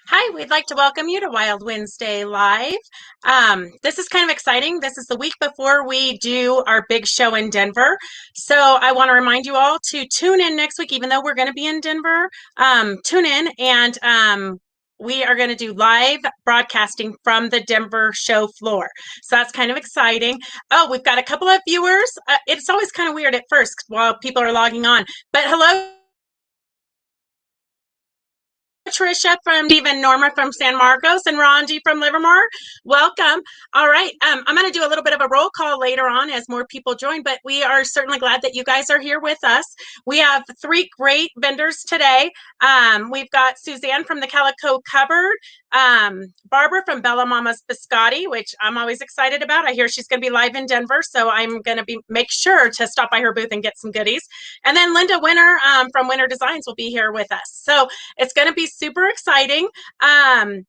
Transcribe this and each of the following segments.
Hi, we'd like to welcome you to Wild Wednesday Live. This is kind of exciting. This is the week before we do our big show in Denver. So I want to remind you all to tune in next week, even though we're going to be in Denver. Tune in and we are going to do live broadcasting from the Denver show floor. So that's kind of exciting. Oh, we've got a couple of viewers. It's always kind of weird at first while people are logging on. But hello, Trisha from Stephen, Norma from San Marcos, and Rondi from Livermore. Welcome. All right. I'm going to do a little bit of a roll call later on as more people join, but we are certainly glad that you guys are here with us. We have three great vendors today. We've got Suzanne from the Calico Cupboard, Barbara from Bella Mama's Biscotti, which I'm always excited about. I hear she's going to be live in Denver, so I'm going to make sure to stop by her booth and get some goodies. And then Linda Winter from Winter Designs will be here with us. So it's going to be super exciting. And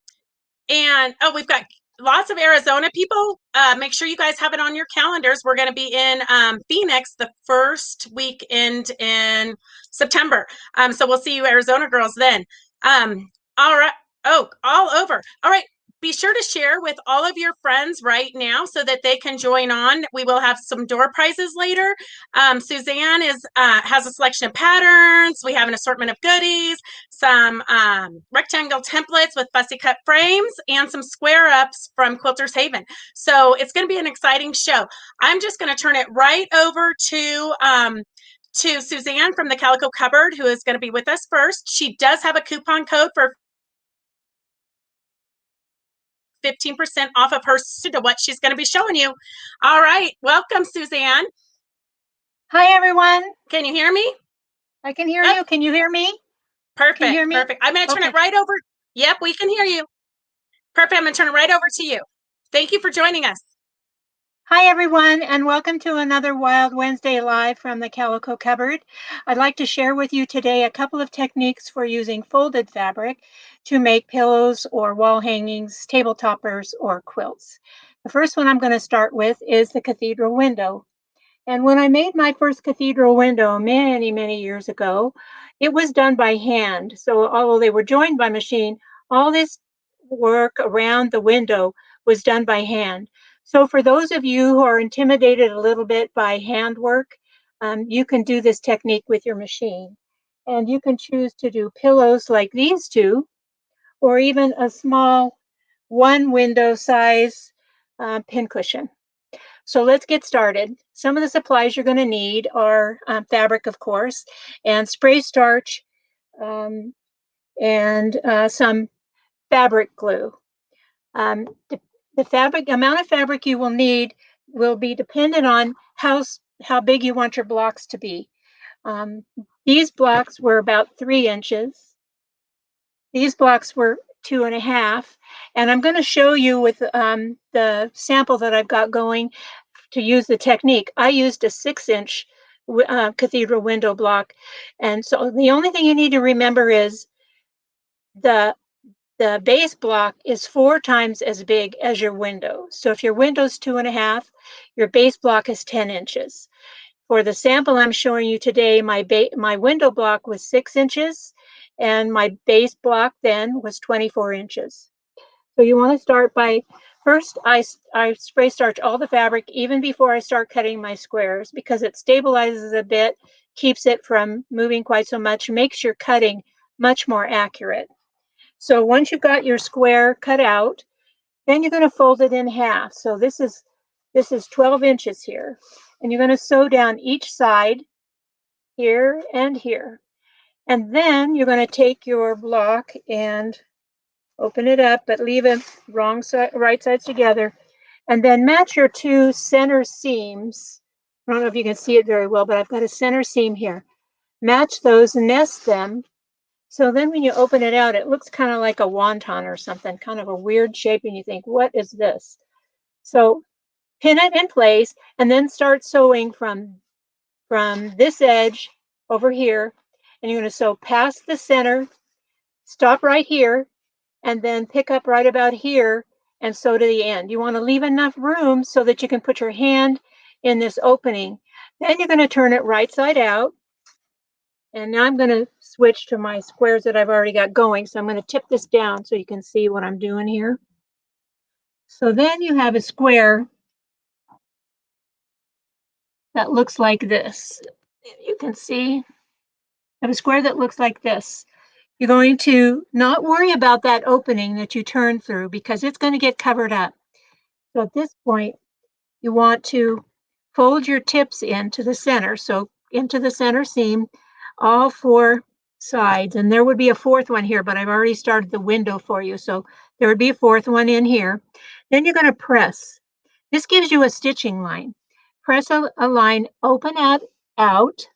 oh, we've got lots of Arizona people. Make sure you guys have it on your calendars. We're going to be in Phoenix the first weekend in September. So we'll see you Arizona girls then. All right. Oh, all over. All right. Be sure to share with all of your friends right now so that they can join on. We will have some door prizes later. Suzanne has a selection of patterns. We have an assortment of goodies, some rectangle templates with fussy cut frames, and some square ups from Quilters Haven. So it's going to be an exciting show. I'm just going to turn it right over to Suzanne from the Calico Cupboard, who is going to be with us first. She does have a coupon code for 15% off of her to what she's going to be showing you. All right. Welcome, Suzanne. Hi, everyone. Can you hear me? I can hear you. Can you hear me? Perfect. Can you hear me? Perfect. I'm going to turn it right over. Yep, we can hear you. Perfect. I'm going to turn it right over to you. Thank you for joining us. Hi, everyone, and welcome to another Wild Wednesday Live from the Calico Cupboard. I'd like to share with you today a couple of techniques for using folded fabric to make pillows or wall hangings, table toppers, or quilts. The first one I'm going to start with is the cathedral window. And when I made my first cathedral window many, many years ago, it was done by hand. So although they were joined by machine, all this work around the window was done by hand. So for those of you who are intimidated a little bit by handwork, you can do this technique with your machine. And you can choose to do pillows like these two, or even a small one window size pincushion. So let's get started. Some of the supplies you're going to need are fabric, of course, and spray starch, and some fabric glue. The fabric amount of fabric you will need will be dependent on how big you want your blocks to be. These blocks were about 3 inches. These blocks were 2.5, and I'm going to show you with the sample that I've got going to use the technique. I used a 6-inch cathedral window block, and so the only thing you need to remember is the base block is 4 times as big as your window. So if your window's 2.5, your base block is 10 inches. For the sample I'm showing you today, my window block was 6 inches, and my base block then was 24 inches. So you want to start by, first I spray starch all the fabric even before I start cutting my squares, because it stabilizes a bit, keeps it from moving quite so much, makes your cutting much more accurate. So once you've got your square cut out, then you're going to fold it in half. So this is 12 inches here, and you're going to sew down each side here and here. And then you're going to take your block and open it up, but leave it right sides together, and then match your 2 center seams. I don't know if you can see it very well, but I've got a center seam here. Match those, nest them. So then when you open it out, it looks kind of like a wonton or something, kind of a weird shape, and you think, what is this? So pin it in place, and then start sewing from this edge over here, and you're going to sew past the center, stop right here, and then pick up right about here and sew to the end. You want to leave enough room so that you can put your hand in this opening. Then you're going to turn it right side out, And now I'm going to switch to my squares that I've already got going. So I'm going to tip this down so you can see what I'm doing here. So then you have a square that looks like this. You can see I have a square that looks like this. You're going to not worry about that opening that you turn through because it's going to get covered up. So at this point, you want to fold your tips into the center. So into the center seam, all four sides. And there would be a fourth one here, but I've already started the window for you. So there would be a fourth one in here. Then you're going to press. This gives you a stitching line. Press a line, open it out,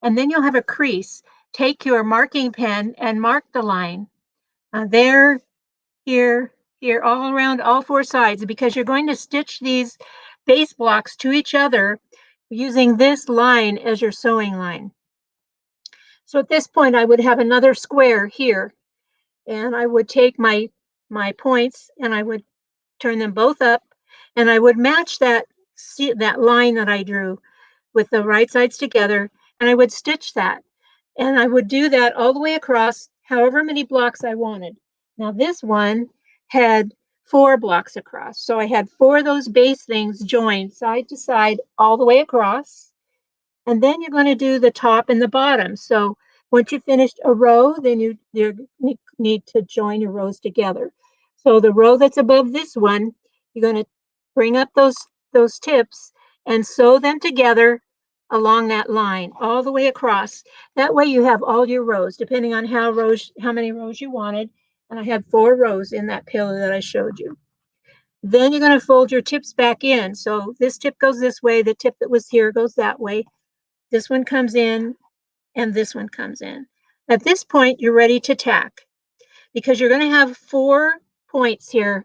and then you'll have a crease. Take your marking pen and mark the line. There, here, here, all around all four sides, because you're going to stitch these base blocks to each other using this line as your sewing line. So at this point, I would have another square here, and I would take my points and I would turn them both up, and I would match that line that I drew with the right sides together, and I would stitch that. And I would do that all the way across, however many blocks I wanted. Now this one had 4 blocks across. So I had 4 of those base things joined side to side all the way across. And then you're going to do the top and the bottom. So once you finished a row, then you need to join your rows together. So the row that's above this one, you're going to bring up those tips and sew them together along that line all the way across. That way you have all your rows, depending on how many rows you wanted. And I had 4 rows in that pillow that I showed you. Then you're going to fold your tips back in. So this tip goes this way, the tip that was here goes that way. This one comes in, and this one comes in. At this point, you're ready to tack because you're going to have 4 points here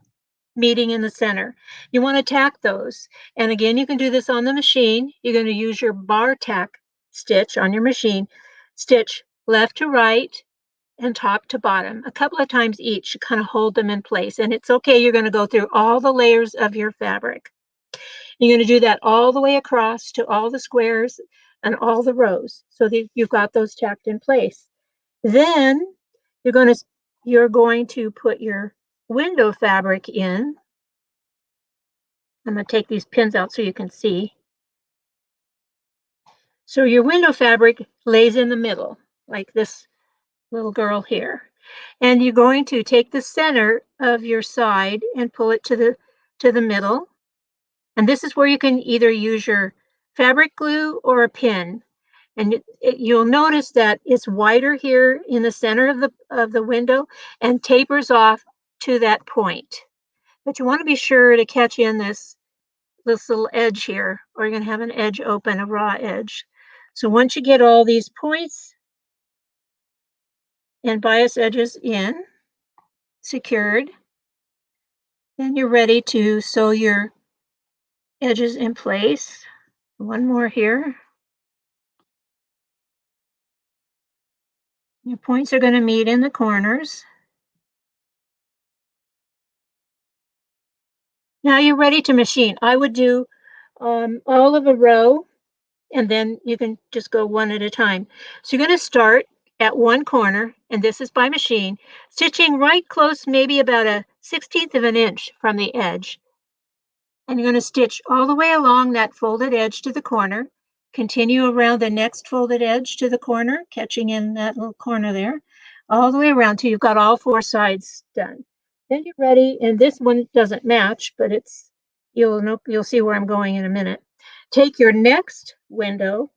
meeting in the center. You want to tack those. And again, you can do this on the machine. You're going to use your bar tack stitch on your machine. Stitch left to right and top to bottom a couple of times each to kind of hold them in place. And it's okay, you're going to go through all the layers of your fabric. You're going to do that all the way across to all the squares and all the rows so that you've got those tacked in place. Then you're going to put your window fabric in. I'm going to take these pins out so you can see. So your window fabric lays in the middle, like this little girl here. And you're going to take the center of your side and pull it to the middle. And this is where you can either use your fabric glue or a pin. And you'll notice that it's wider here in the center of the window and tapers off to that point. But you want to be sure to catch in this little edge here, or you're going to have an edge open, a raw edge. So once you get all these points and bias edges in, secured, then you're ready to sew your edges in place. One more here. Your points are going to meet in the corners. Now you're ready to machine. I would do all of a row, and then you can just go one at a time. So you're going to start at one corner, and this is by machine, stitching right close, maybe about a 1/16 of an inch from the edge. And you're going to stitch all the way along that folded edge to the corner, continue around the next folded edge to the corner, catching in that little corner there, all the way around till you've got all 4 sides done. Then you're ready, and this one doesn't match, but you'll see where I'm going in a minute. Take your next window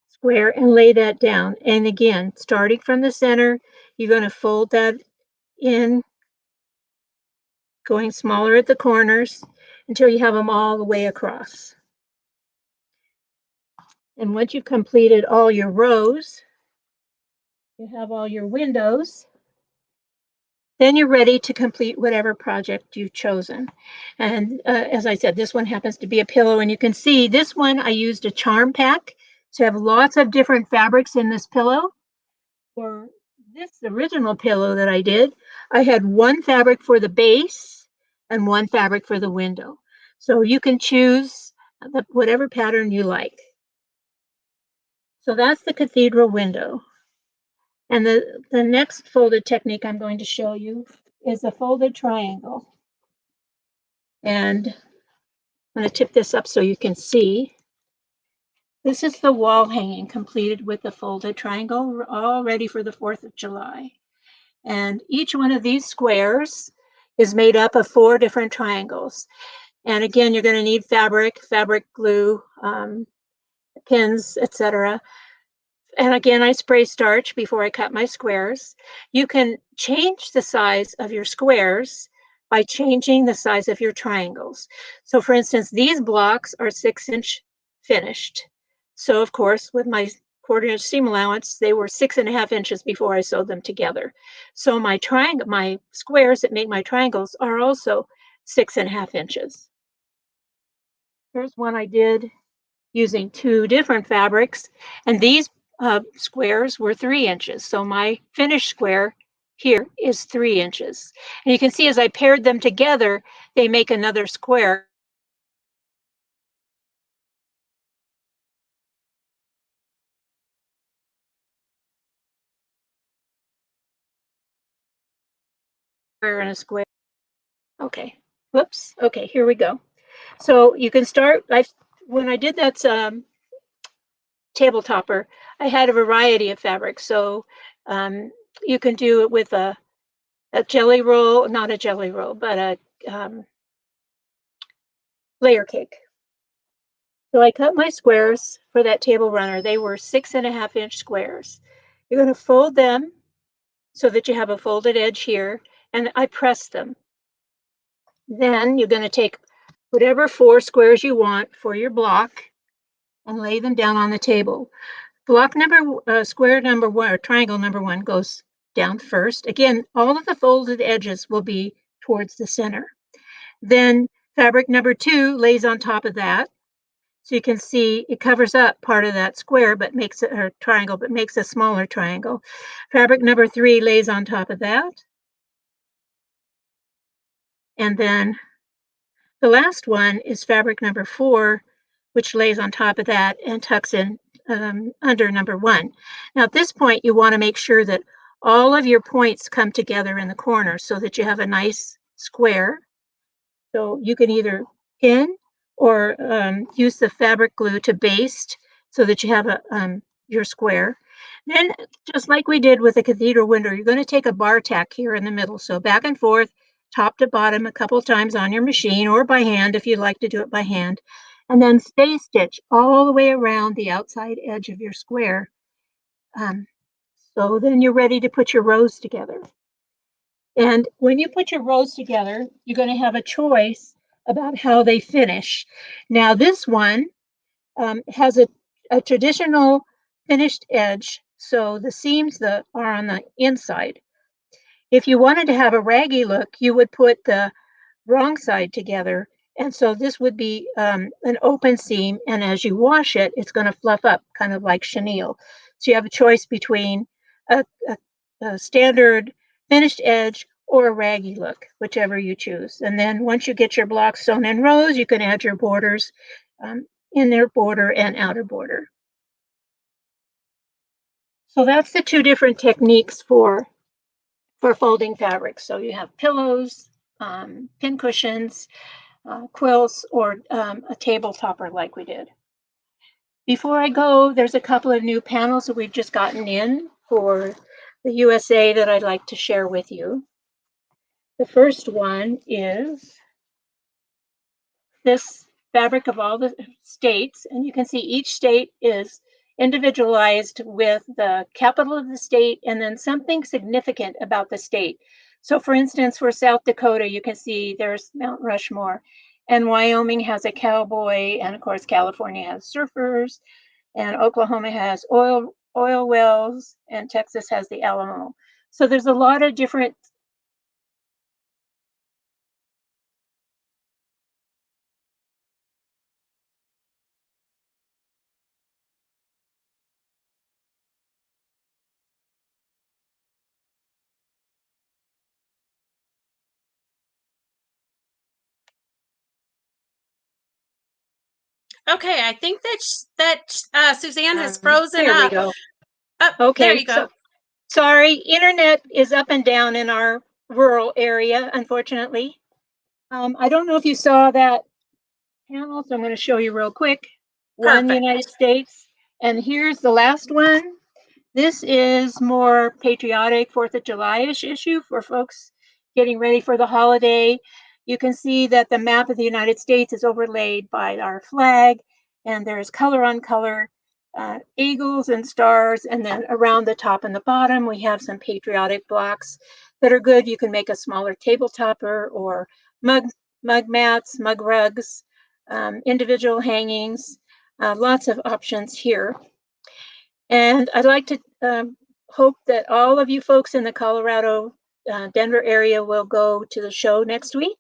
square and lay that down. And again, starting from the center, you're going to fold that in, going smaller at the corners until you have them all the way across. And once you've completed all your rows, you have all your windows, then you're ready to complete whatever project you've chosen. And as I said, this one happens to be a pillow, and you can see this one I used a charm pack to have lots of different fabrics in this pillow. For this original pillow that I did, I had one fabric for the base and one fabric for the window. So you can choose whatever pattern you like. So that's the cathedral window. And the next folded technique I'm going to show you is a folded triangle. And I'm going to tip this up so you can see. This is the wall hanging completed with the folded triangle, all ready for the 4th of July. And each one of these squares is made up of 4 different triangles. And again, you're going to need fabric glue, pins, etc. And again, I spray starch before I cut my squares. You can change the size of your squares by changing the size of your triangles. So for instance, these blocks are 6-inch finished. So of course, with my 1/4-inch seam allowance, they were 6.5 inches before I sewed them together. So my squares that make my triangles are also 6.5 inches. Here's one I did using 2 different fabrics, and these squares were 3 inches. So my finished square here is 3 inches. And you can see as I paired them together, they make another square. And a square. Okay, whoops. Okay, here we go. So you can start, when I did that table topper, I had a variety of fabrics. So you can do it with a jelly roll, not a jelly roll, but a layer cake. So I cut my squares for that table runner. They were 6.5-inch squares. You're going to fold them so that you have a folded edge here, and I press them. Then you're going to take whatever 4 squares you want for your block and lay them down on the table. Square number 1 or triangle number 1 goes down first. Again, all of the folded edges will be towards the center. Then fabric number 2 lays on top of that. So you can see it covers up part of that square, but makes it a triangle, but makes a smaller triangle. Fabric number 3 lays on top of that. And then the last one is fabric number 4, which lays on top of that and tucks in under number 1. Now at this point, you want to make sure that all of your points come together in the corner so that you have a nice square. So you can either pin or use the fabric glue to baste so that you have your square. Then, just like we did with the cathedral window, you're going to take a bar tack here in the middle. So back and forth, top to bottom a couple times on your machine or by hand if you'd like to do it by hand. And then stay stitch all the way around the outside edge of your square. So then you're ready to put your rows together. And when you put your rows together, you're going to have a choice about how they finish. Now, this one has a traditional finished edge, so the seams are on the inside. If you wanted to have a raggy look, you would put the wrong side together. And so this would be an open seam. And as you wash it, it's going to fluff up, kind of like chenille. So you have a choice between a standard finished edge or a raggy look, whichever you choose. And then once you get your blocks sewn in rows, you can add your borders, inner border and outer border. So that's the 2 different techniques for folding fabrics. So you have pillows, pin cushions, quilts, or a table topper like we did. Before I go, there's a couple of new panels that we've just gotten in for the USA that I'd like to share with you. The first one is this fabric of all the states, and you can see each state is individualized with the capital of the state and then something significant about the state. So for instance, for South Dakota, you can see there's Mount Rushmore, and Wyoming has a cowboy, and of course California has surfers, and Oklahoma has oil wells, and Texas has the Alamo. So there's a lot of different Okay, I think that Suzanne has frozen There we up. go. Oh, there Okay, you so go. sorry, internet is up and down in our rural area, unfortunately. I don't know if you saw that panel, so I'm going to show you real quick. One Perfect. United States, and here's the last one. This is more patriotic 4th of July-ish issue for folks getting ready for the holiday. You can see that the map of the United States is overlaid by our flag, and there's color on color eagles and stars, and then around the top and the bottom we have some patriotic blocks that are good. You can make a smaller table topper or mug mats, mug rugs, individual hangings, lots of options here. And I'd like to hope that all of you folks in the Colorado, Denver area will go to the show next week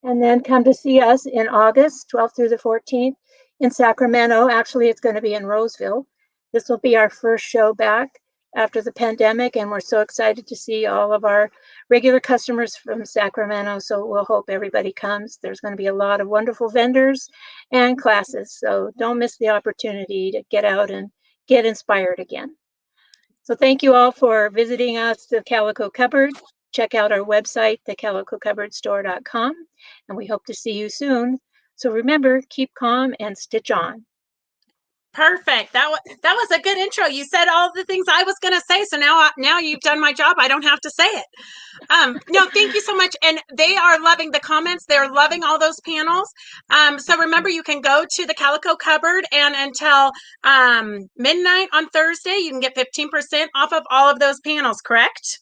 and then come to see us in August 12th through the 14th in Sacramento. Actually, it's going to be in Roseville. This will be our first show back after the pandemic, and we're so excited to see all of our regular customers from Sacramento. So we'll hope everybody comes. There's going to be a lot of wonderful vendors and classes. So don't miss the opportunity to get out and get inspired again. So thank you all for visiting us, the Calico Cupboard. Check out our website, thecalicocupboardstore.com, and we hope to see you soon. So remember, keep calm and stitch on. Perfect. That was a good intro. You said all the things I was going to say. So now you've done my job. I don't have to say it. No, thank you so much. And they are loving the comments. They're loving all those panels. So remember, you can go to the Calico Cupboard, and until midnight on Thursday, you can get 15% off of all of those panels, correct?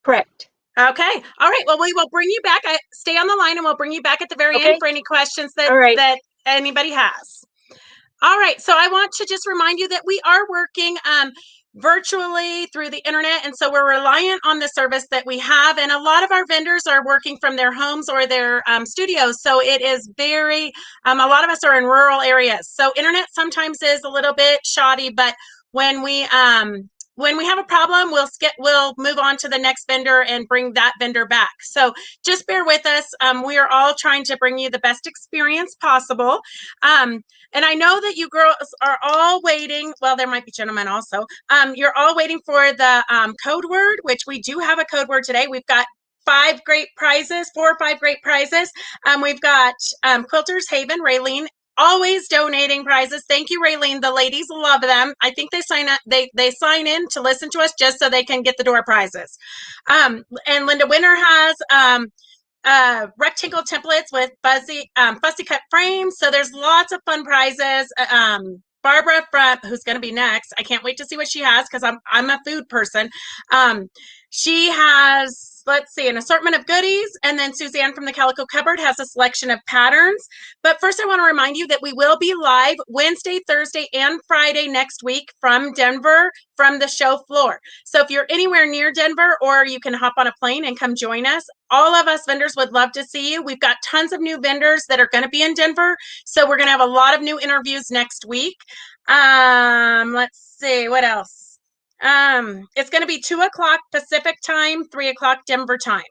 Correct. Okay. All right. Well, we will bring you back. Stay on the line, and we'll bring you back at the very end for any questions that anybody has. All right. So I want to just remind you that we are working virtually through the internet. And so we're reliant on the service that we have. And a lot of our vendors are working from their homes or their studios. So it is very, a lot of us are in rural areas. So internet sometimes is a little bit shoddy, but when we have a problem, we'll move on to the next vendor and bring that vendor back. So just bear with us. We are all trying to bring you the best experience possible. And I know that you girls are all waiting. Well, there might be gentlemen also. You're all waiting for the code word, which we do have a code word today. We've got 4 or 5 great prizes. We've got Quilters Haven, Raylene, always donating prizes. Thank you, Raylene. The ladies love them. I think they sign up. They sign in to listen to us just so they can get the door prizes. And Linda Winter has rectangle templates with fussy cut frames. So there's lots of fun prizes. Barbara, who's going to be next, I can't wait to see what she has because I'm a food person. She has, let's see, an assortment of goodies, and then Suzanne from the Calico Cupboard has a selection of patterns. But first, I want to remind you that we will be live Wednesday, Thursday, and Friday next week from Denver, from the show floor. So if you're anywhere near Denver, or you can hop on a plane and come join us, all of us vendors would love to see you. We've got tons of new vendors that are going to be in Denver. So we're going to have a lot of new interviews next week. Let's see, what else? It's going to be 2:00 Pacific time, 3:00 Denver time.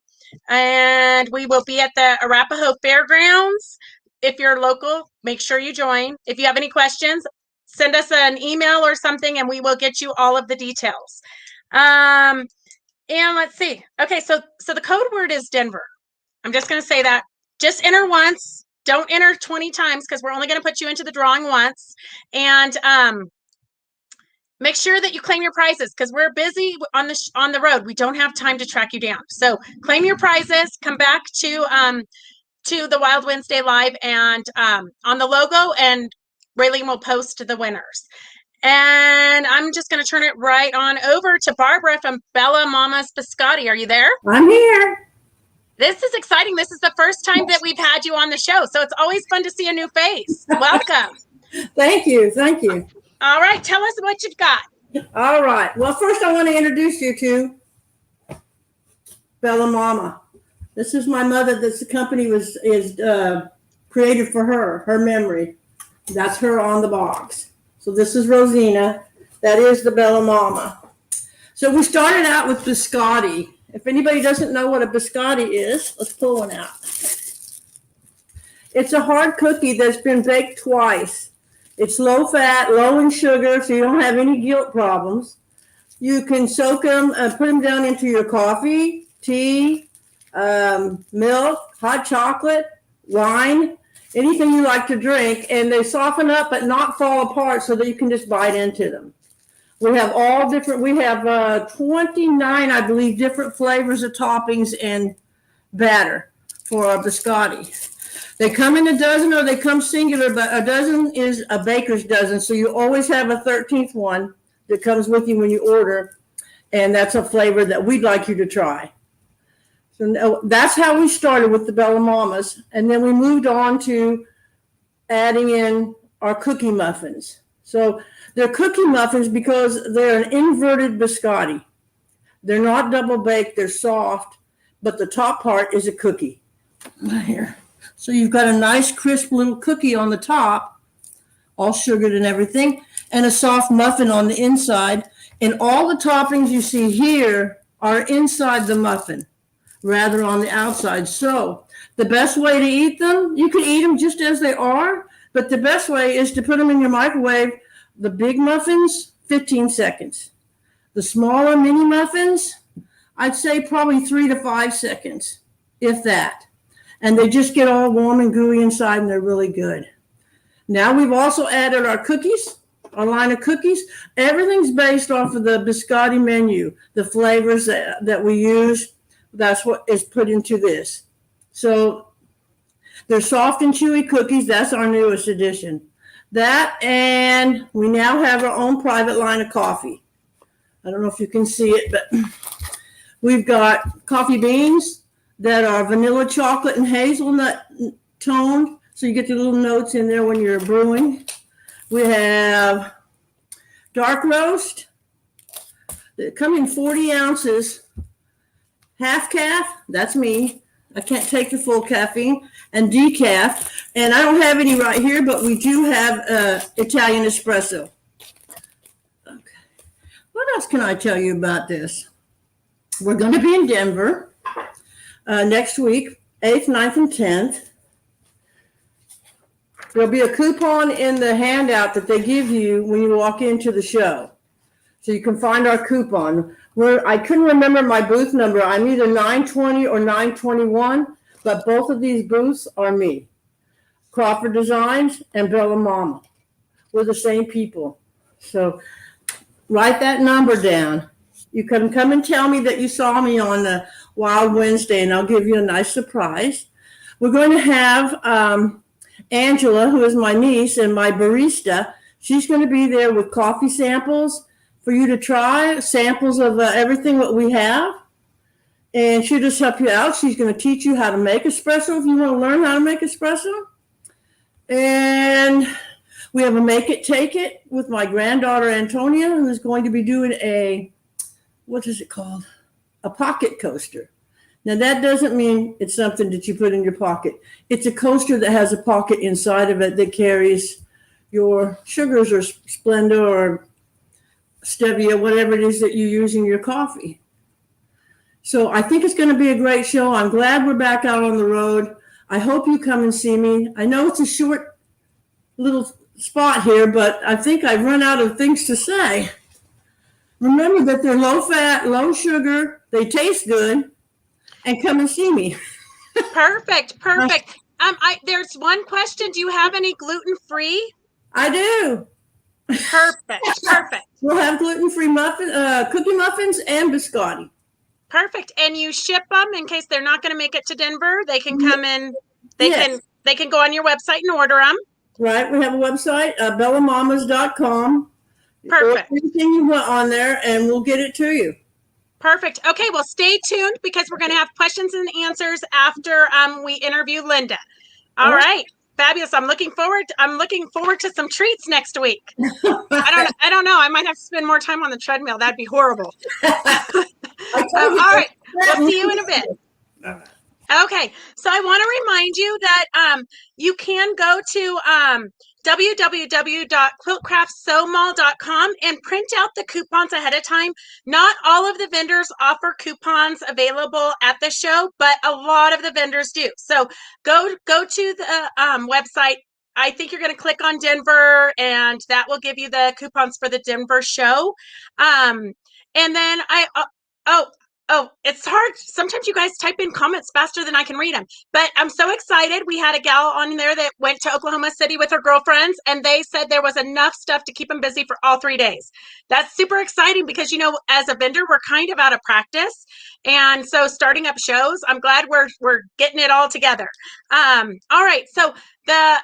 And we will be at the Arapahoe Fairgrounds. If you're local, make sure you join. If you have any questions, send us an email or something, and we will get you all of the details. And let's see. Okay, so the code word is Denver. I'm just going to say that. Just enter once. Don't enter 20 times because we're only going to put you into the drawing once. And make sure that you claim your prizes because we're busy on the road. We don't have time to track you down. So claim your prizes. Come back to the Wild Wednesday Live and on the logo, and Raylene will post the winners. And I'm just going to turn it right on over to Barbara from Bella Mama's Biscotti. Are you there? I'm here. This is exciting. This is the first time that we've had you on the show, so it's always fun to see a new face. Welcome. Thank you. Thank you. All right. Tell us what you've got. All right. Well, first I want to introduce you to Bella Mama. This is my mother. This company is created for her memory. That's her on the box. So this is Rosina. That is the Bella Mama. So we started out with Biscotti. If anybody doesn't know what a Biscotti is, let's pull one out. It's a hard cookie that's been baked twice. It's low fat, low in sugar, so you don't have any guilt problems. You can soak them, put them down into your coffee, tea, milk, hot chocolate, wine, anything you like to drink, and they soften up but not fall apart so that you can just bite into them. We have 29, I believe, different flavors of toppings and batter for our biscotti. They come in a dozen or they come singular, but a dozen is a baker's dozen, so you always have a 13th one that comes with you when you order, and that's a flavor that we'd like you to try. So that's how we started with the Bella Mamas, and then we moved on to adding in our cookie muffins. So they're cookie muffins because they're an inverted biscotti. They're not double baked, they're soft, but the top part is a cookie. Here. So you've got a nice crisp little cookie on the top, all sugared and everything, and a soft muffin on the inside. And all the toppings you see here are inside the muffin, rather on the outside. So the best way to eat them, you can eat them just as they are, but the best way is to put them in your microwave. The big muffins, 15 seconds. The smaller mini muffins, I'd say probably 3 to 5 seconds, if that. And they just get all warm and gooey inside, and they're really good. Now we've also added our cookies, our line of cookies. Everything's based off of the biscotti menu, the flavors that we use. That's what is put into this. So they're soft and chewy cookies. That's our newest addition. That, and we now have our own private line of coffee. I don't know if you can see it, but we've got coffee beans that are vanilla, chocolate, and hazelnut toned, so you get the little notes in there when you're brewing. We have dark roast that come in 40 ounces, half calf, that's me. I can't take the full caffeine, and decaf. And I don't have any right here, but we do have Italian espresso. Okay. What else can I tell you about this? We're going to be in Denver next week, 8th, 9th, and 10th. There'll be a coupon in the handout that they give you when you walk into the show. So you can find our coupon. I couldn't remember my booth number. I'm either 920 or 921, but both of these booths are me. Crawford Designs and Bella Mama. We're the same people. So write that number down. You can come and tell me that you saw me on the Wild Wednesday, and I'll give you a nice surprise. We're going to have Angela, who is my niece and my barista. She's going to be there with coffee samples for you to try, samples of everything that we have. And she'll just help you out. She's going to teach you how to make espresso if you want to learn how to make espresso. And we have a Make It, Take It with my granddaughter, Antonia, who's going to be doing what is it called? A pocket coaster. Now, that doesn't mean it's something that you put in your pocket. It's a coaster that has a pocket inside of it that carries your sugars or Splenda or stevia, whatever it is that you use in your coffee. So I think it's going to be a great show. I'm glad we're back out on the road. I hope you come and see me. I know it's a short little spot here, but I think I've run out of things to say. Remember that they're low fat, low sugar, they taste good, and come and see me. Perfect. There's one question. Do you have any gluten-free? I do. Perfect. We'll have gluten-free cookie muffins and biscotti. Perfect. And you ship them in case they're not going to make it to Denver. They can come in. They can go on your website and order them. Right. We have a website, bellamamas.com. Perfect. Anything you want on there, and we'll get it to you. Perfect. Okay. Well, stay tuned because we're going to have questions and answers after we interview Linda. All right. Fabulous. I'm looking forward to some treats next week. I don't know. I might have to spend more time on the treadmill. That'd be horrible. All right. We'll see you in a bit. Okay. So I want to remind you that you can go to www.quiltcraftsomall.com and print out the coupons ahead of time. Not all of the vendors offer coupons available at the show, but a lot of the vendors do. So go to the website, I think you're going to click on Denver, and that will give you the coupons for the Denver show. And then it's hard. Sometimes you guys type in comments faster than I can read them, but I'm so excited. We had a gal on there that went to Oklahoma City with her girlfriends, and they said there was enough stuff to keep them busy for all 3 days. That's super exciting because, as a vendor, we're kind of out of practice. And so starting up shows, I'm glad we're getting it all together. All right. So the,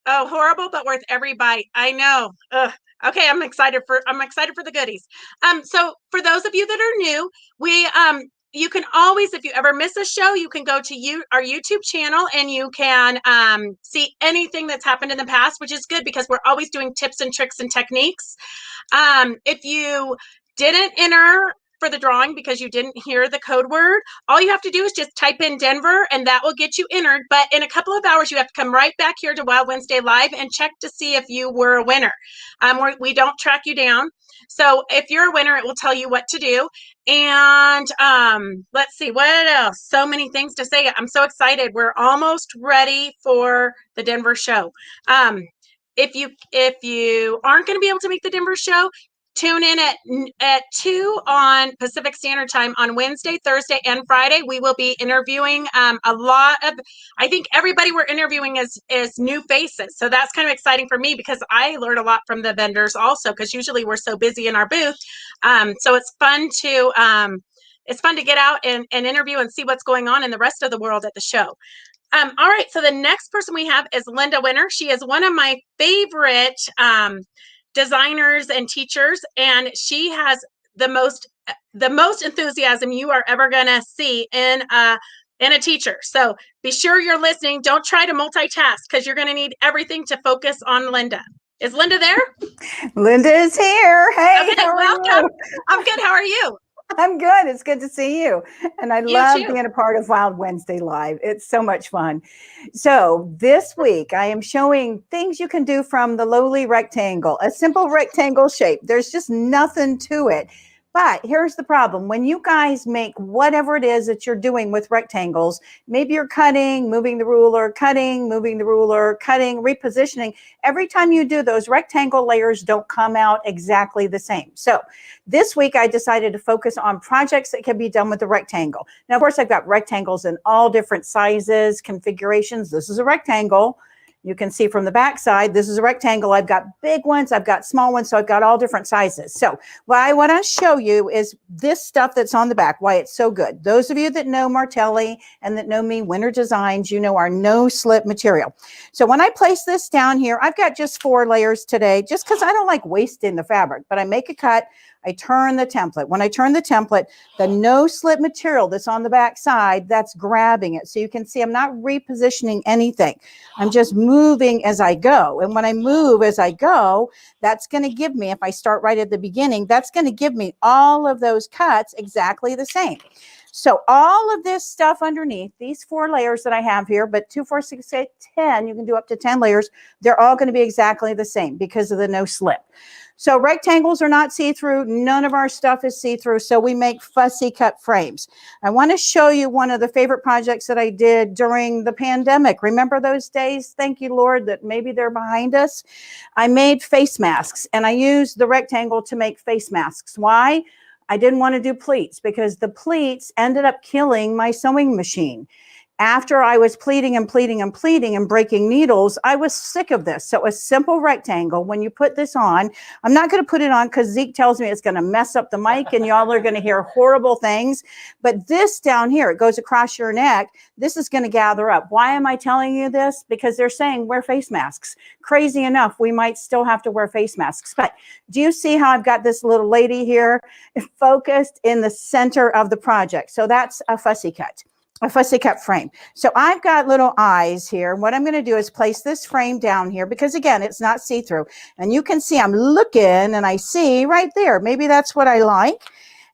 horrible, but worth every bite. I know. Ugh. Okay, I'm excited for the goodies. So for those of you that are new, you can always, if you ever miss a show, you can go to our YouTube channel and you can see anything that's happened in the past, which is good because we're always doing tips and tricks and techniques. If you didn't enter for the drawing because you didn't hear the code word, all you have to do is just type in Denver and that will get you entered. But in a couple of hours, you have to come right back here to Wild Wednesday Live and check to see if you were a winner. We don't track you down. So if you're a winner, it will tell you what to do. And let's see, what else? So many things to say. I'm so excited. We're almost ready for the Denver show. If you aren't going to be able to make the Denver show, tune in at 2 on Pacific Standard Time on Wednesday, Thursday, and Friday. We will be interviewing I think everybody we're interviewing is new faces. So that's kind of exciting for me because I learn a lot from the vendors also because usually we're so busy in our booth. So it's fun to get out and interview and see what's going on in the rest of the world at the show. All right, so the next person we have is Linda Winter. She is one of my favorite designers and teachers, and she has the most enthusiasm you are ever going to see in a teacher. So be sure you're listening. Don't try to multitask because you're going to need everything to focus on Linda. Is Linda there? Linda is here. Hey, okay, welcome. I'm good. How are you? I'm good. It's good to see you. And I love being a part of Wild Wednesday Live. It's so much fun. So this week I am showing things you can do from the lowly rectangle, a simple rectangle shape. There's just nothing to it. But here's the problem. When you guys make whatever it is that you're doing with rectangles, maybe you're cutting, moving the ruler, cutting, moving the ruler, cutting, repositioning. Every time you do those, rectangle layers don't come out exactly the same. So this week I decided to focus on projects that can be done with a rectangle. Now, of course, I've got rectangles in all different sizes, configurations. This is a rectangle. You can see from the back side, this is a rectangle. I've got big ones, I've got small ones, so I've got all different sizes. So what I want to show you is this stuff that's on the back, why it's so good. Those of you that know Martelli and that know me, Winter Designs, you know our no-slip material. So when I place this down here, I've got just 4 layers today, just because I don't like wasting the fabric, but I make a cut, I turn the template. When I turn the template, the no-slip material that's on the back side, that's grabbing it. So you can see I'm not repositioning anything. I'm just moving as I go. And when I move as I go, that's going to give me, if I start right at the beginning, that's going to give me all of those cuts exactly the same. So all of this stuff underneath, these 4 layers that I have here, but 2, 4, 6, 8, 10, you can do up to 10 layers. They're all going to be exactly the same because of the no slip. So rectangles are not see-through. None of our stuff is see-through. So we make fussy cut frames. I want to show you one of the favorite projects that I did during the pandemic. Remember those days? Thank you, Lord, that maybe they're behind us. I made face masks and I used the rectangle to make face masks. Why? I didn't want to do pleats because the pleats ended up killing my sewing machine. After I was pleating and breaking needles, I was sick of this. So a simple rectangle, when you put this on, I'm not going to put it on because Zeke tells me it's going to mess up the mic and y'all are going to hear horrible things. But this down here, it goes across your neck. This is going to gather up. Why am I telling you this? Because they're saying wear face masks. Crazy enough, we might still have to wear face masks. But do you see how I've got this little lady here focused in the center of the project? So that's a fussy cut. A fussy cut frame. So I've got little eyes here. What I'm going to do is place this frame down here because again, it's not see-through. And you can see I'm looking and I see right there. Maybe that's what I like.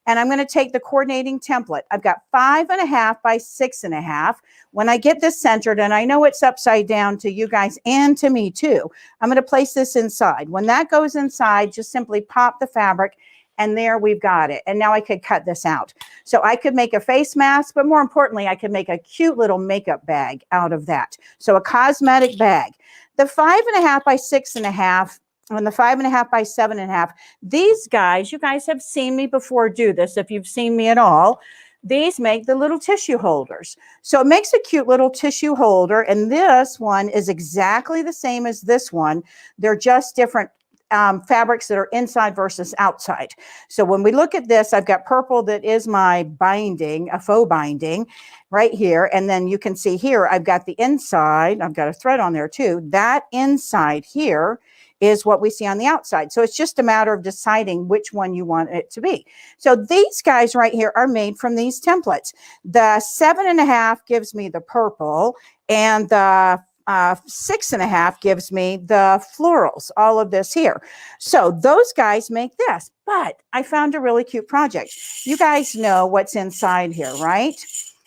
And I'm going to take the coordinating template. I've got 5.5 by 6.5. When I get this centered, and I know it's upside down to you guys and to me too, I'm going to place this inside. When that goes inside, just simply pop the fabric And there we've got it. And now I could cut this out. So I could make a face mask, but more importantly, I could make a cute little makeup bag out of that. So a cosmetic bag. The 5.5 by 6.5 and the 5.5 by 7.5, these guys, you guys have seen me before do this. If you've seen me at all, these make the little tissue holders. So it makes a cute little tissue holder. And this one is exactly the same as this one. They're just different fabrics that are inside versus outside. So when we look at this, I've got purple that is my binding, a faux binding right here. And then you can see here, I've got the inside. I've got a thread on there too. That inside here is what we see on the outside. So it's just a matter of deciding which one you want it to be. So these guys right here are made from these templates. The 7.5 gives me the purple, and the 6.5 gives me the florals, all of this here. So those guys make this, but I found a really cute project. You guys know what's inside here, right?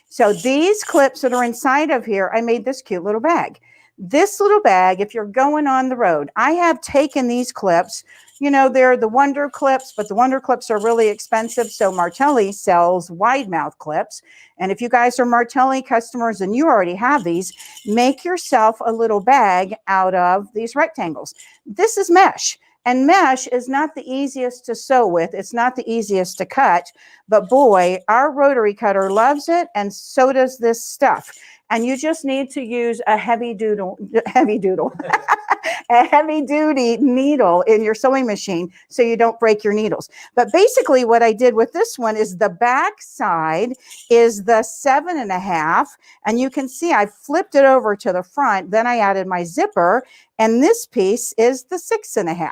So these clips that are inside of here, I made this cute little bag. This little bag, if you're going on the road, I have taken these clips, you know, they're the Wonder clips, but the Wonder clips are really expensive. So Martelli sells wide mouth clips. And if you guys are Martelli customers and you already have these, make yourself a little bag out of these rectangles. This is mesh. And mesh is not the easiest to sew with. It's not the easiest to cut. But boy, our rotary cutter loves it. And so does this stuff. And you just need to use a heavy duty needle in your sewing machine so you don't break your needles. But basically what I did with this one is the back side is the 7.5. And you can see I flipped it over to the front. Then I added my zipper. And this piece is the 6.5.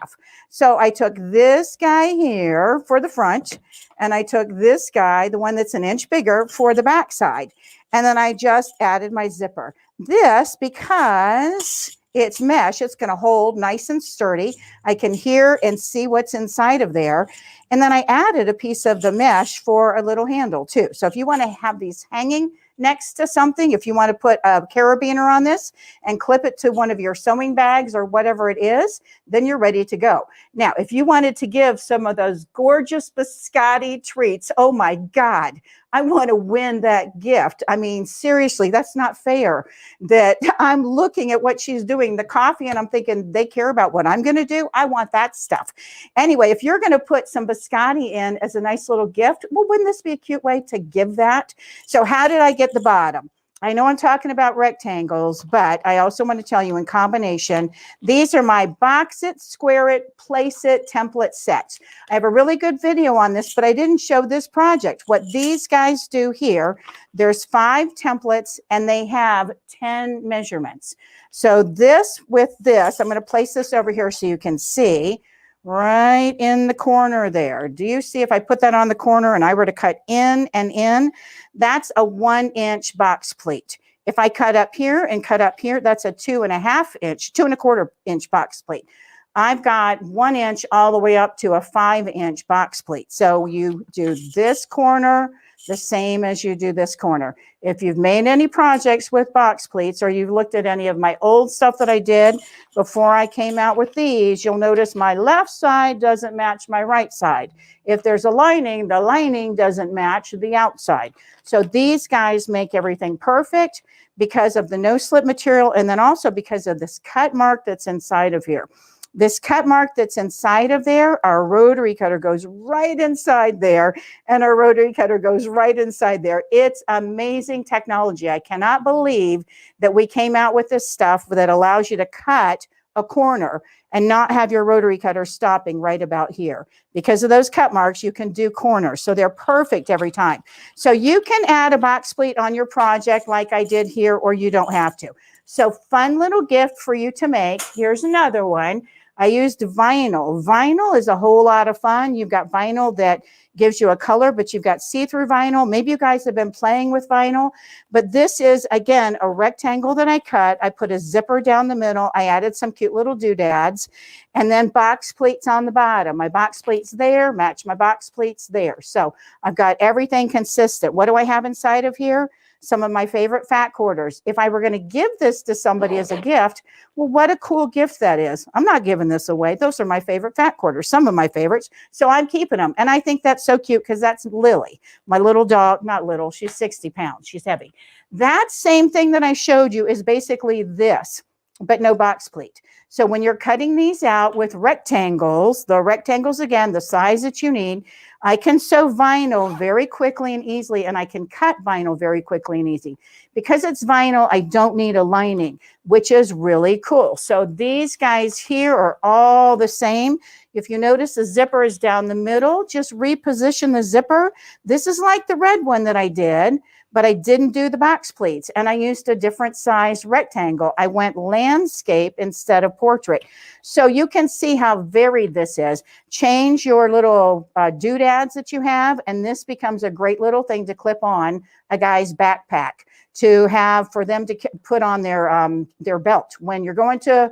So I took this guy here for the front. And I took this guy, the one that's an inch bigger, for the back side. And then I just added my zipper. This, because it's mesh, it's going to hold nice and sturdy. I can hear and see what's inside of there. And then I added a piece of the mesh for a little handle too. So if you want to have these hanging next to something, if you want to put a carabiner on this and clip it to one of your sewing bags or whatever it is, then you're ready to go. Now, if you wanted to give some of those gorgeous biscotti treats, oh my God, I want to win that gift. I mean, seriously, that's not fair that I'm looking at what she's doing, the coffee, and I'm thinking they care about what I'm going to do. I want that stuff. Anyway, if you're going to put some biscotti in as a nice little gift, well, wouldn't this be a cute way to give that? So how did I get the bottom? I know I'm talking about rectangles, but I also want to tell you in combination, these are my box it, square it, place it template sets. I have a really good video on this, but I didn't show this project. What these guys do here, there's 5 templates and they have 10 measurements. So this with this, I'm going to place this over here so you can see. Right in the corner there. Do you see if I put that on the corner and I were to cut in and in, that's a 1-inch box pleat. If I cut up here and cut up here, that's a 2.5 inch, 2.25 inch box pleat. I've got 1 inch all the way up to a 5-inch box pleat. So you do this corner the same as you do this corner. If you've made any projects with box pleats or you've looked at any of my old stuff that I did before I came out with these, you'll notice my left side doesn't match my right side. If there's a lining, the lining doesn't match the outside. So these guys make everything perfect because of the no-slip material and then also because of this cut mark that's inside of here. This cut mark that's inside of there, our rotary cutter goes right inside there, and our rotary cutter goes right inside there. It's amazing technology. I cannot believe that we came out with this stuff that allows you to cut a corner and not have your rotary cutter stopping right about here. Because of those cut marks, you can do corners. So they're perfect every time. So you can add a box pleat on your project like I did here, or you don't have to. So fun little gift for you to make. Here's another one. I used vinyl. Vinyl is a whole lot of fun. You've got vinyl that gives you a color, but you've got see-through vinyl. Maybe you guys have been playing with vinyl, but this is, again, a rectangle that I cut. I put a zipper down the middle. I added some cute little doodads, and then box pleats on the bottom. My box pleats there match my box pleats there. So I've got everything consistent. What do I have inside of here? Some of my favorite fat quarters. If I were going to give this to somebody as a gift, well, what a cool gift that is. I'm not giving this away. Those are my favorite fat quarters, some of my favorites. So I'm keeping them. And I think that's so cute because that's Lily, my little dog. Not little, she's 60 pounds. She's heavy. That same thing that I showed you is basically this, but no box pleat. So when you're cutting these out with rectangles, the rectangles, again, the size that you need, I can sew vinyl very quickly and easily, and I can cut vinyl very quickly and easy. Because it's vinyl, I don't need a lining, which is really cool. So these guys here are all the same. If you notice the zipper is down the middle, just reposition the zipper. This is like the red one that I did, but I didn't do the box pleats, and I used a different size rectangle. I went landscape instead of portrait. So you can see how varied this is. Change your little doodads that you have, and this becomes a great little thing to clip on a guy's backpack to have for them to put on their belt. When you're going to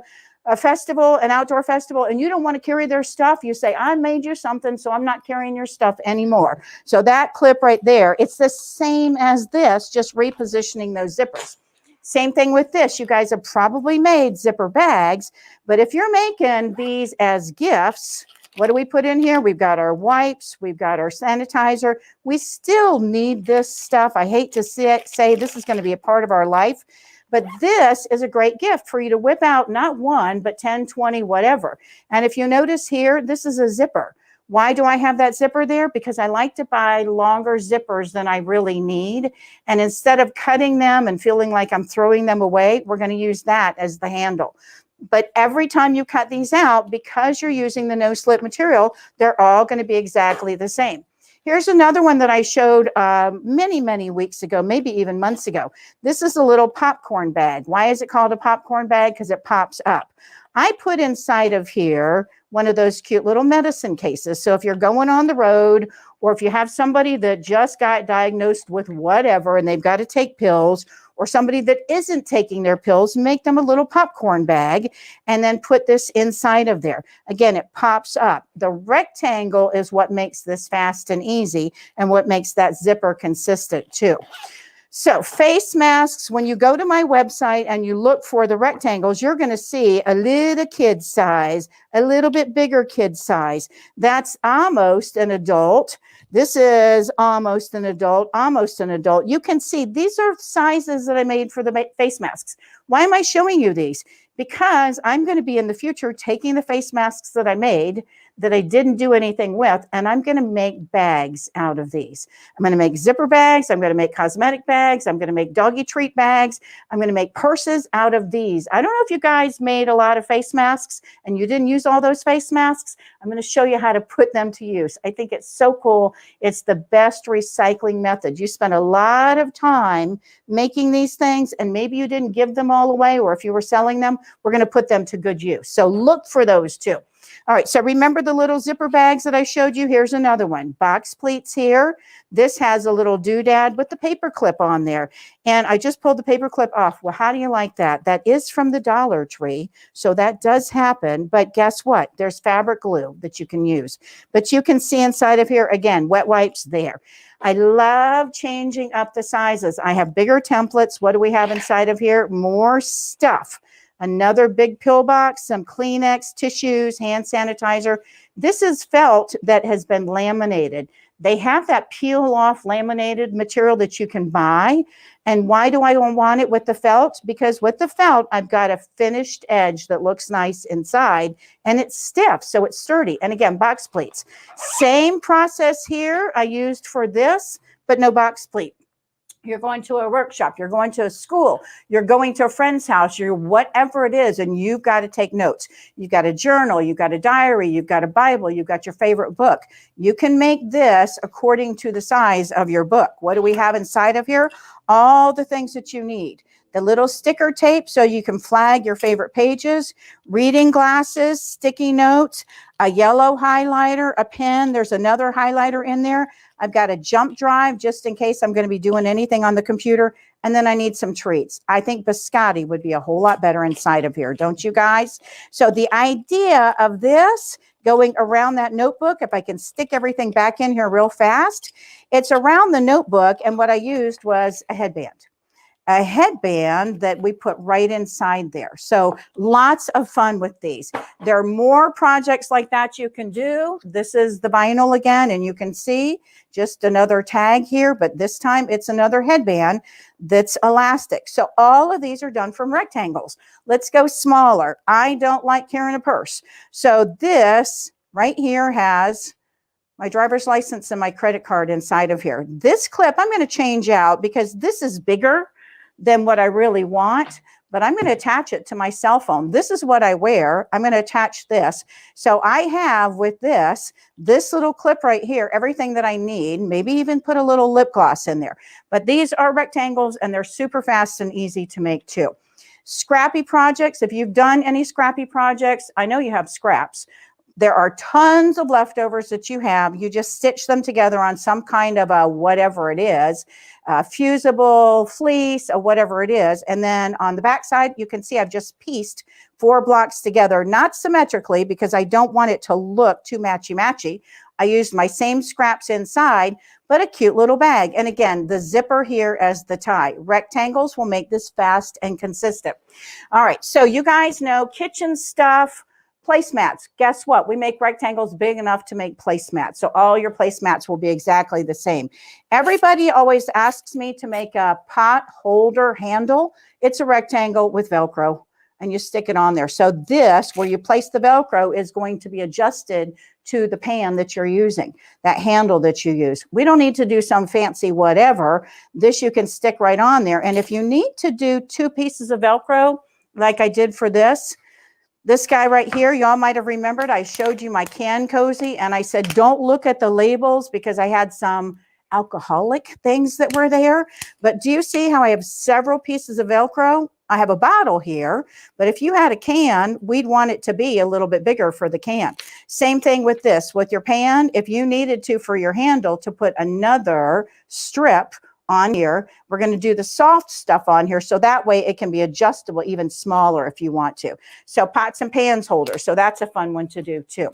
a festival, an outdoor festival, and you don't want to carry their stuff, you say, I made you something, so I'm not carrying your stuff anymore. So that clip right there, it's the same as this, just repositioning those zippers. Same thing with this. You guys have probably made zipper bags, but if you're making these as gifts, what do we put in here? We've got our wipes, we've got our sanitizer. We still need this stuff. I hate to say this is going to be a part of our life, but this is a great gift for you to whip out, not one, but 10, 20, whatever. And if you notice here, this is a zipper. Why do I have that zipper there? Because I like to buy longer zippers than I really need. And instead of cutting them and feeling like I'm throwing them away, we're going to use that as the handle. But every time you cut these out, because you're using the no-slip material, they're all going to be exactly the same. Here's another one that I showed many, many weeks ago, maybe even months ago. This is a little popcorn bag. Why is it called a popcorn bag? Because it pops up. I put inside of here one of those cute little medicine cases. So if you're going on the road, or if you have somebody that just got diagnosed with whatever and they've got to take pills, or somebody that isn't taking their pills, make them a little popcorn bag and then put this inside of there. Again, it pops up. The rectangle is what makes this fast and easy and what makes that zipper consistent too. So face masks, when you go to my website and you look for the rectangles, you're going to see a little kid size, a little bit bigger kid size. That's almost an adult. This is almost an adult, almost an adult. You can see these are sizes that I made for the face masks. Why am I showing you these? Because I'm going to be in the future taking the face masks that I made that I didn't do anything with, and I'm going to make bags out of these. I'm going to make zipper bags. I'm going to make cosmetic bags. I'm going to make doggy treat bags. I'm going to make purses out of these. I don't know if you guys made a lot of face masks and you didn't use all those face masks. I'm going to show you how to put them to use. I think it's so cool. It's the best recycling method. You spend a lot of time making these things, and maybe you didn't give them all away, or if you were selling them, we're going to put them to good use. So look for those too. All right, so remember the little zipper bags that I showed you? Here's another one. Box pleats here. This has a little doodad with the paper clip on there. And I just pulled the paper clip off. Well, how do you like that? That is from the Dollar Tree, so that does happen. But guess what? There's fabric glue that you can use. But you can see inside of here, again, wet wipes there. I love changing up the sizes. I have bigger templates. What do we have inside of here? More stuff. Another big pill box, some Kleenex, tissues, hand sanitizer. This is felt that has been laminated. They have that peel off laminated material that you can buy. And why do I want it with the felt? Because with the felt, I've got a finished edge that looks nice inside, and it's stiff, so it's sturdy. And again, box pleats. Same process here I used for this, but no box pleat. You're going to a workshop, you're going to a school, you're going to a friend's house, you're whatever it is, and you've got to take notes. You've got a journal, you've got a diary, you've got a Bible, you've got your favorite book. You can make this according to the size of your book. What do we have inside of here? All the things that you need. The little sticker tape so you can flag your favorite pages, reading glasses, sticky notes, a yellow highlighter, a pen. There's another highlighter in there. I've got a jump drive just in case I'm going to be doing anything on the computer. And then I need some treats. I think Biscotti would be a whole lot better inside of here, don't you guys? So the idea of this going around that notebook, if I can stick everything back in here real fast, it's around the notebook. And what I used was a headband that we put right inside there. So lots of fun with these. There are more projects like that you can do. This is the vinyl again, and you can see just another tag here, but this time it's another headband that's elastic. So all of these are done from rectangles. Let's go smaller. I don't like carrying a purse. So this right here has my driver's license and my credit card inside of here. This clip I'm going to change out because this is bigger than what I really want, but I'm going to attach it to my cell phone. This is what I wear. I'm going to attach this. So I have with this little clip right here, everything that I need, maybe even put a little lip gloss in there. But these are rectangles and they're super fast and easy to make too. Scrappy projects. If you've done any scrappy projects, I know you have scraps. There are tons of leftovers that you have. You just stitch them together on some kind of a whatever it is, fusible, fleece, or whatever it is. And then on the back side, you can see I've just pieced 4 blocks together, not symmetrically because I don't want it to look too matchy-matchy. I used my same scraps inside, but a cute little bag. And again, the zipper here as the tie. Rectangles will make this fast and consistent. All right, so you guys know kitchen stuff. Placemats. Guess what? We make rectangles big enough to make placemats. So all your placemats will be exactly the same. Everybody always asks me to make a pot holder handle. It's a rectangle with Velcro and you stick it on there. So this, where you place the Velcro, is going to be adjusted to the pan that you're using, that handle that you use. We don't need to do some fancy whatever. This you can stick right on there. And if you need to do 2 pieces of Velcro, like I did for this guy right here, y'all might have remembered I showed you my can cozy and I said, don't look at the labels because I had some alcoholic things that were there. But do you see how I have several pieces of Velcro? I have a bottle here, but if you had a can, we'd want it to be a little bit bigger for the can. Same thing with this, with your pan. If you needed to, for your handle, to put another strip on here, we're going to do the soft stuff on here. So that way it can be adjustable even smaller if you want to. So pots and pans holders. So that's a fun one to do too.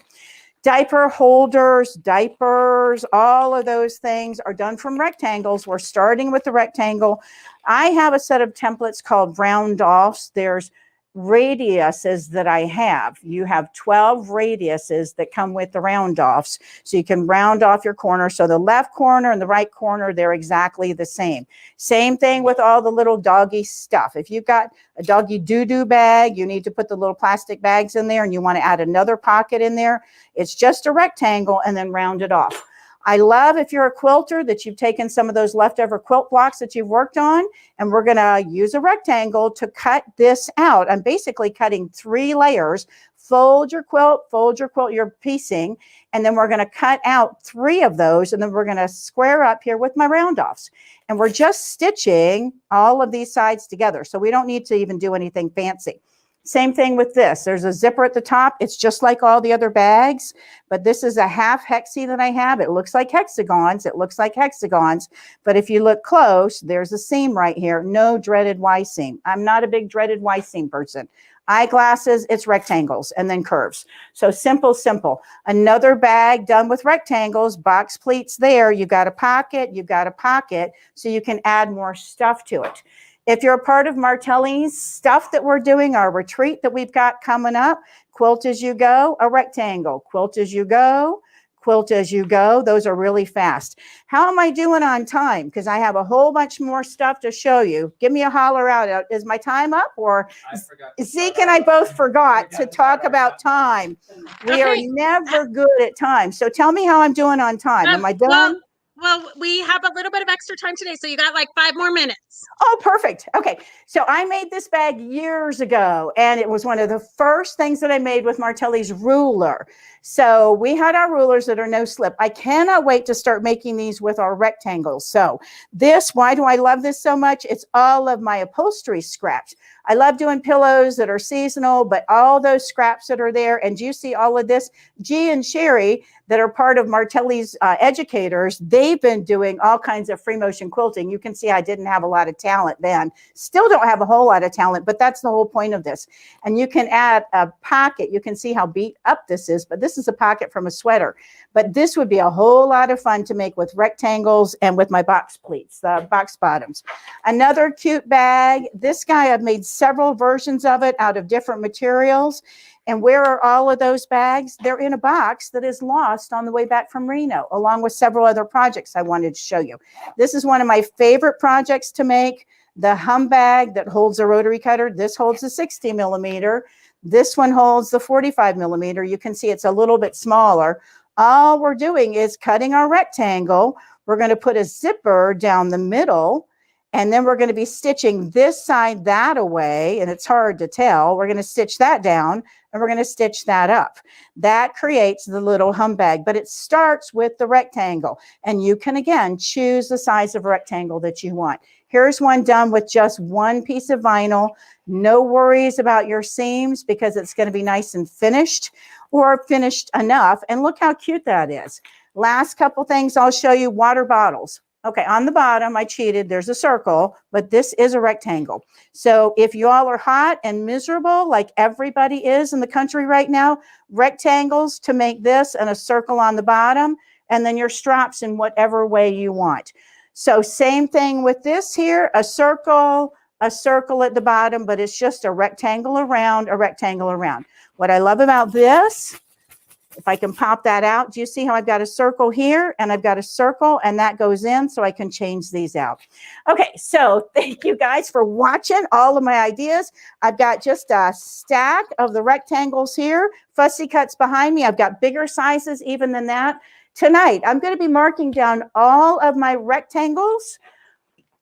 Diaper holders, diapers, all of those things are done from rectangles. We're starting with the rectangle. I have a set of templates called round offs. There's radiuses that I have. You have 12 radiuses that come with the round offs. So you can round off your corner. So the left corner and the right corner, they're exactly the same. Same thing with all the little doggy stuff. If you've got a doggy doo-doo bag, you need to put the little plastic bags in there and you want to add another pocket in there. It's just a rectangle and then round it off. I love if you're a quilter that you've taken some of those leftover quilt blocks that you've worked on, and we're going to use a rectangle to cut this out. I'm basically cutting 3 layers. Fold your quilt, you're piecing, and then we're going to cut out 3 of those, and then we're going to square up here with my round offs. And we're just stitching all of these sides together, so we don't need to even do anything fancy. Same thing with this. There's a zipper at the top. It's just like all the other bags, but this is a half hexie that I have. It looks like hexagons. But if you look close, there's a seam right here. No dreaded Y seam. I'm not a big dreaded Y seam person. Eyeglasses, it's rectangles and then curves. So simple, simple. Another bag done with rectangles, box pleats there. You've got a pocket, so you can add more stuff to it. If you're a part of Martelli's stuff that we're doing, our retreat that we've got coming up, quilt as you go, a rectangle, quilt as you go, quilt as you go. Those are really fast. How am I doing on time? Because I have a whole bunch more stuff to show you. Give me a holler out. Is my time up? Or Zeke and I both forgot to talk about time. We are never good at time. So tell me how I'm doing on time. Am I done? Well, we have a little bit of extra time today, so you got like 5 more minutes. Oh, perfect. Okay. So I made this bag years ago, and it was one of the first things that I made with Martelli's ruler. So we had our rulers that are no slip. I cannot wait to start making these with our rectangles. So why do I love this so much? It's all of my upholstery scraps. I love doing pillows that are seasonal, but all those scraps that are there, and you see all of this, G and Sherry, that are part of Martelli's educators, they've been doing all kinds of free motion quilting. You can see I didn't have a lot of talent then. Still don't have a whole lot of talent, but that's the whole point of this. And you can add a pocket. You can see how beat up this is, but this is a pocket from a sweater. But this would be a whole lot of fun to make with rectangles and with my box pleats, the box bottoms. Another cute bag. This guy, I've made several versions of it out of different materials. And where are all of those bags? They're in a box that is lost on the way back from Reno, along with several other projects I wanted to show you. This is one of my favorite projects to make, the hum bag that holds a rotary cutter. This holds a 60 millimeter. This one holds the 45 millimeter. You can see it's a little bit smaller. All we're doing is cutting our rectangle. We're going to put a zipper down the middle, and then we're going to be stitching this side that away, and it's hard to tell. We're going to stitch that down, and we're going to stitch that up. That creates the little hum bag, but it starts with the rectangle. And you can, again, choose the size of rectangle that you want. Here's one done with just one piece of vinyl. No worries about your seams because it's going to be nice and finished or finished enough. And look how cute that is. Last couple things I'll show you, water bottles. Okay, on the bottom, I cheated. There's a circle, but this is a rectangle. So if you all are hot and miserable, like everybody is in the country right now, rectangles to make this and a circle on the bottom, and then your straps in whatever way you want. So same thing with this here, a circle at the bottom, but it's just a rectangle around, a rectangle around. What I love about this, if I can pop that out, do you see how I've got a circle here and I've got a circle and that goes in so I can change these out. Okay, so thank you guys for watching all of my ideas. I've got just a stack of the rectangles here, fussy cuts behind me. I've got bigger sizes even than that. Tonight, I'm going to be marking down all of my rectangles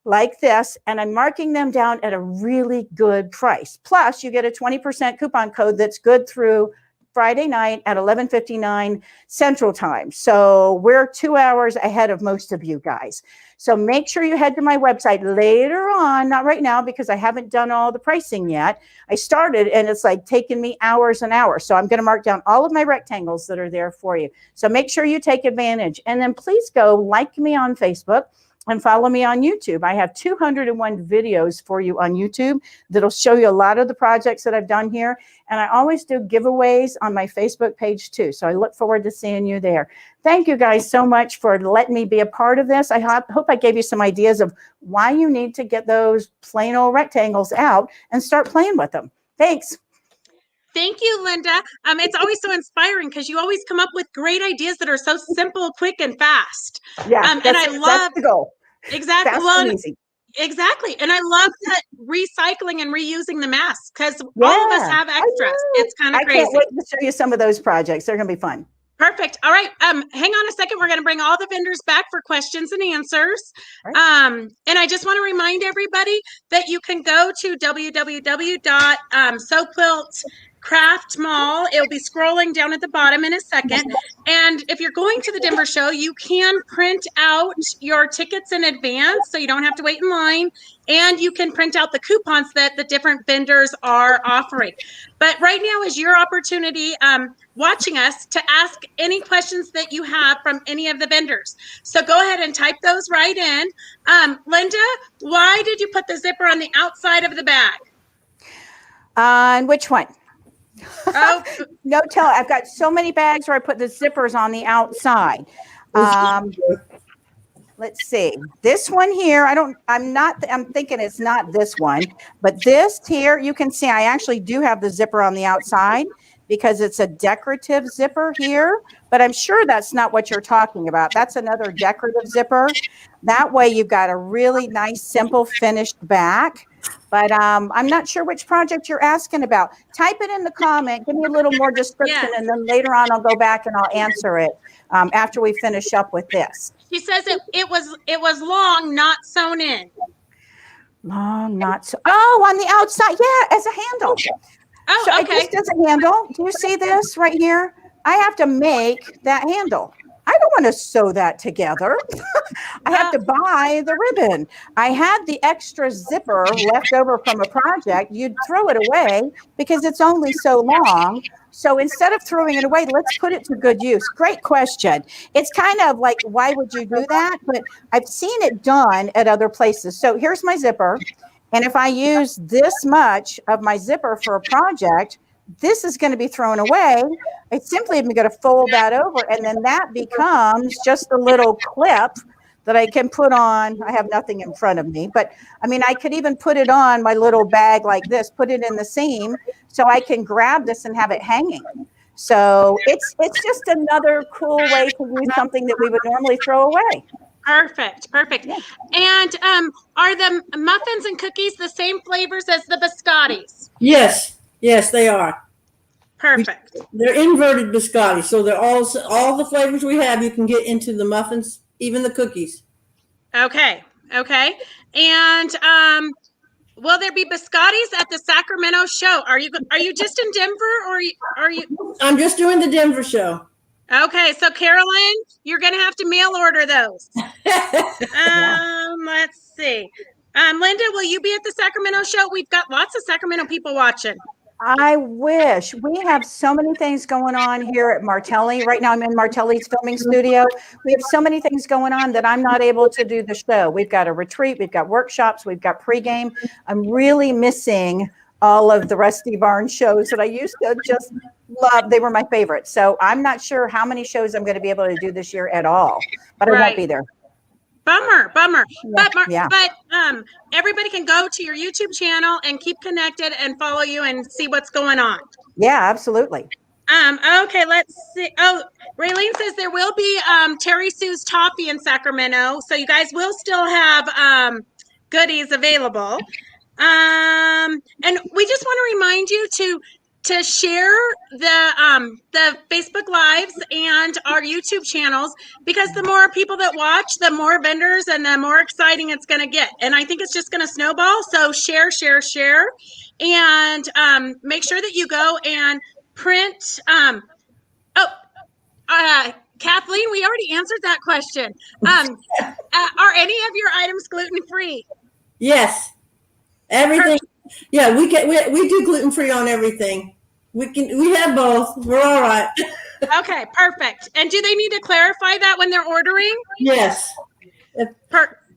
like this, and I'm marking them down at a really good price. Plus, you get a 20% coupon code that's good through Friday night at 11:59 Central Time. So we're 2 hours ahead of most of you guys. So make sure you head to my website later on, not right now because I haven't done all the pricing yet. I started and it's like taking me hours and hours. So I'm going to mark down all of my rectangles that are there for you. So make sure you take advantage. And then please go like me on Facebook and follow me on YouTube. I have 201 videos for you on YouTube that'll show you a lot of the projects that I've done here. And I always do giveaways on my Facebook page too. So I look forward to seeing you there. Thank you guys so much for letting me be a part of this. I hope I gave you some ideas of why you need to get those plain old rectangles out and start playing with them. Thanks. Thank you, Linda. It's always so inspiring because you always come up with great ideas that are so simple, quick, and fast. Yeah, and I love that's the goal. Exactly. Fast Well, and easy. Exactly. And I love that recycling and reusing the masks because all of us have extras. It's kind of crazy. I can't wait to show you some of those projects. They're going to be fun. Perfect. All right. Hang on a second. We're going to bring all the vendors back for questions and answers. Right. And I just want to remind everybody that you can go to www.SewQuilt Mall. It'll be scrolling down at the bottom in a second. And if you're going to the Denver show, you can print out your tickets in advance so you don't have to wait in line. And you can print out the coupons that the different vendors are offering. But right now is your opportunity watching us to ask any questions that you have from any of the vendors. So go ahead and type those right in. Linda, why did you put the zipper on the outside of the bag? On which one? Oh, No, I've got so many bags where I put the zippers on the outside. Let's see. This one here, I'm thinking it's not this one, but this here, you can see I actually do have the zipper on the outside because it's a decorative zipper here, but I'm sure that's not what you're talking about. That's another decorative zipper. That way you've got a really nice, simple finished back. But I'm not sure which project you're asking about. Type it in the comment. Give me a little more description, and then later on I'll go back and I'll answer it after we finish up with this. She says it was long, not sewn in. Long, not so. Oh, on the outside. Yeah, as a handle. Oh, So okay. this is a handle. Do you see this right here? I have to make that handle. I don't want to sew that together. I have to buy the ribbon. I had the extra zipper left over from a project. You'd throw it away because it's only so long. So instead of throwing it away, let's put it to good use. Great question. It's kind of like, why would you do that? But I've seen it done at other places. So here's my zipper. And if I use this much of my zipper for a project, this is going to be thrown away. I simply am going to fold that over, and then that becomes just a little clip that I can put on. I have nothing in front of me, but I mean, I could even put it on my little bag like this, put it in the seam so I can grab this and have it hanging. So it's just another cool way to use something that we would normally throw away. Perfect. Yeah. And are the muffins and cookies the same flavors as the biscottis? Yes, they are. Perfect. They're inverted biscotti, so they're all the flavors we have. You can get into the muffins, even the cookies. Okay. And will there be biscottis at the Sacramento show? Are you just in Denver, or are you? I'm just doing the Denver show. Okay, so Carolyn, you're gonna have to mail order those. Let's see. Linda, will you be at the Sacramento show? We've got lots of Sacramento people watching. I wish. We have so many things going on here at Martelli. Right now I'm in Martelli's filming studio. We have so many things going on that I'm not able to do the show. We've got a retreat, we've got workshops, we've got pregame. I'm really missing all of the Rusty Barnes shows that I used to just love. They were my favorite. So I'm not sure how many shows I'm going to be able to do this year at all, but I won't be there. Bummer. Yeah. But everybody can go to your YouTube channel and keep connected and follow you and see what's going on. Yeah, absolutely. Okay, let's see. Oh, Raylene says there will be Terry Sue's Toffee in Sacramento, so you guys will still have goodies available. And we just want to remind you to share the Facebook Lives and our YouTube channels, because the more people that watch, the more vendors and the more exciting it's going to get. And I think it's just going to snowball. So share, and make sure that you go and print. Kathleen, we already answered that question. Are any of your items gluten-free? Yes, everything. Yeah, we do gluten-free on everything. We have both. We're all right. Okay, perfect. And do they need to clarify that when they're ordering? Yes.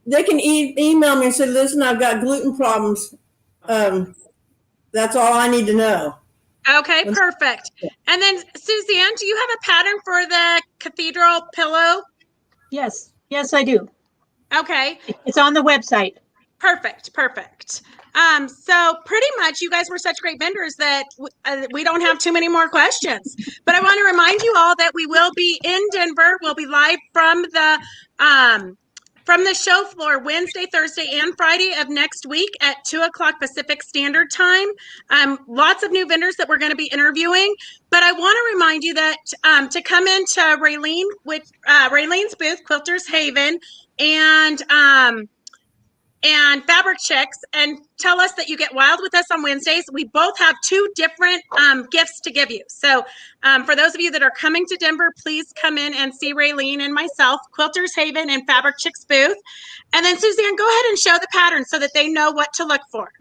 They can email me and say, listen, I've got gluten problems. That's all I need to know. Okay, perfect. And then Suzanne, do you have a pattern for the cathedral pillow? Yes, I do. Okay. It's on the website. Perfect. So pretty much you guys were such great vendors that we don't have too many more questions. But I want to remind you all that we will be in Denver. We'll be live from the show floor Wednesday, Thursday, and Friday of next week at 2:00 Pacific Standard Time. Lots of new vendors that we're going to be interviewing. But I want to remind you that to come into Raylene with Raylene's booth, Quilters Haven, and Fabric Chicks, and tell us that you get wild with us on Wednesdays. We both have 2 different gifts to give you. So for those of you that are coming to Denver, please come in and see Raylene and myself, Quilters Haven and Fabric Chicks booth. And then Suzanne, go ahead and show the pattern so that they know what to look for.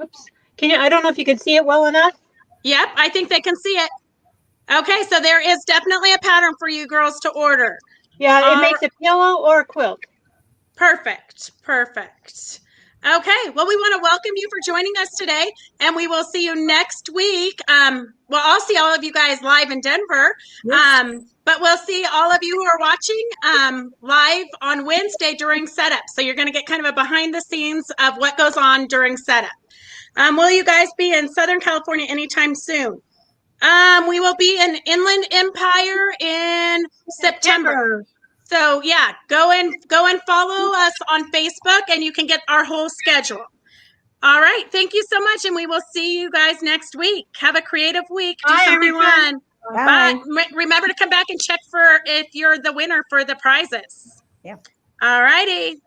Oops. I don't know if you can see it well enough. Yep, I think they can see it. Okay, so there is definitely a pattern for you girls to order. Yeah, it makes a pillow or a quilt. Perfect. Okay, well, we want to welcome you for joining us today, and we will see you next week. Well, I'll see all of you guys live in Denver, yes. But we'll see all of you who are watching live on Wednesday during setup. So you're going to get kind of a behind the scenes of what goes on during setup. Will you guys be in Southern California anytime soon? We will be in Inland Empire in September. So yeah, go and follow us on Facebook, and you can get our whole schedule. All right, thank you so much, and we will see you guys next week. Have a creative week. Do Bye, something everyone. fun. Bye. Remember to come back and check for if you're the winner for the prizes. Yeah. All righty.